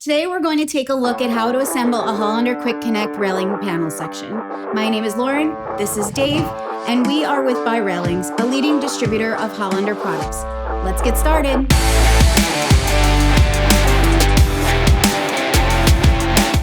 Today we're going to take a look at how to assemble a Hollander QuikConnect railing panel section. My name is Lauren, this is Dave, and we are with BuyRailings, a leading distributor of Hollander products. Let's get started.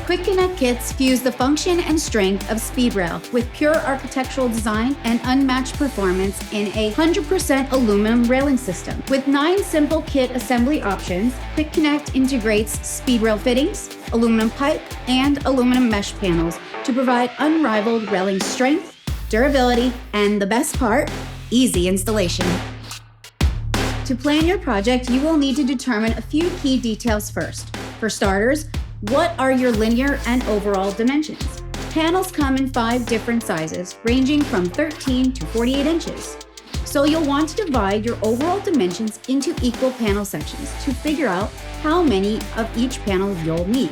QuikConnect kits fuse the function and strength of speed rail with pure architectural design and unmatched performance in a 100% aluminum railing system. With 9 simple kit assembly options, QuikConnect integrates speed rail fittings, aluminum pipe, and aluminum mesh panels to provide unrivaled railing strength, durability, and the best part, easy installation. To plan your project, you will need to determine a few key details first. For starters, what are your linear and overall dimensions? Panels come in 5 different sizes, ranging from 13 to 48 inches. So you'll want to divide your overall dimensions into equal panel sections to figure out how many of each panel you'll need.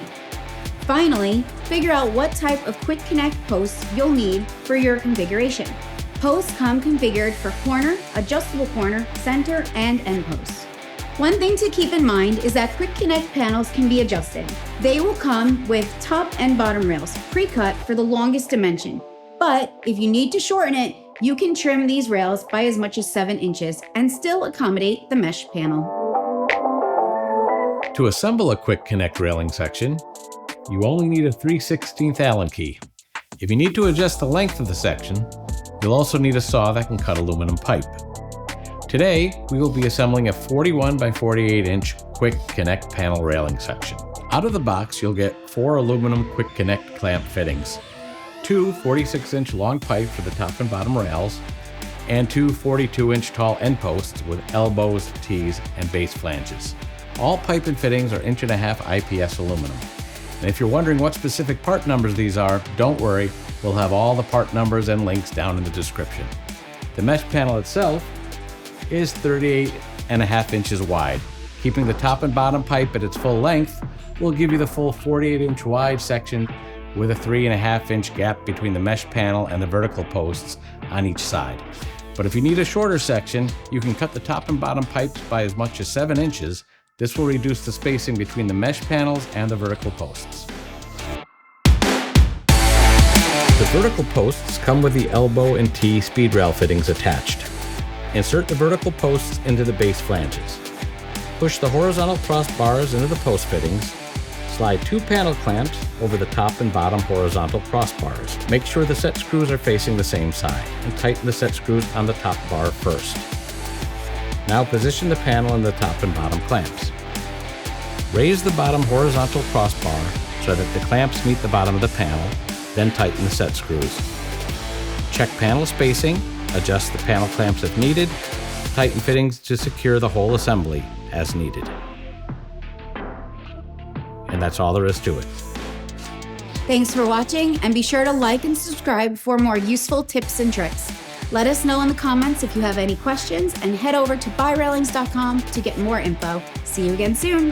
Finally, figure out what type of QuikConnect posts you'll need for your configuration. Posts come configured for corner, adjustable corner, center, and end posts. One thing to keep in mind is that QuikConnect panels can be adjusted. They will come with top and bottom rails, pre-cut for the longest dimension. But if you need to shorten it, you can trim these rails by as much as 7 inches and still accommodate the mesh panel. To assemble a QuikConnect railing section, you only need a 3/16 Allen key. If you need to adjust the length of the section, you'll also need a saw that can cut aluminum pipe. Today, we will be assembling a 41 by 48 inch QuikConnect panel railing section. Out of the box, you'll get 4 aluminum QuikConnect clamp fittings, 2 46-inch long pipe for the top and bottom rails, and 2 42-inch tall end posts with elbows, T's, and base flanges. All pipe and fittings are 1.5" IPS aluminum. And if you're wondering what specific part numbers these are, don't worry, we'll have all the part numbers and links down in the description. The mesh panel itself is 38.5 inches wide. Keeping the top and bottom pipe at its full length will give you the full 48-inch wide section with a 3.5 inch gap between the mesh panel and the vertical posts on each side. But if you need a shorter section, you can cut the top and bottom pipes by as much as 7 inches. This will reduce the spacing between the mesh panels and the vertical posts. The vertical posts come with the elbow and T speed rail fittings attached. Insert the vertical posts into the base flanges. Push the horizontal crossbars into the post fittings. Slide 2 panel clamps over the top and bottom horizontal crossbars. Make sure the set screws are facing the same side, and tighten the set screws on the top bar first. Now position the panel in the top and bottom clamps. Raise the bottom horizontal crossbar so that the clamps meet the bottom of the panel, then tighten the set screws. Check panel spacing. Adjust the panel clamps if needed, tighten fittings to secure the whole assembly as needed. And that's all there is to it. Thanks for watching, and be sure to like and subscribe for more useful tips and tricks. Let us know in the comments if you have any questions, and head over to BuyRailings.com to get more info. See you again soon.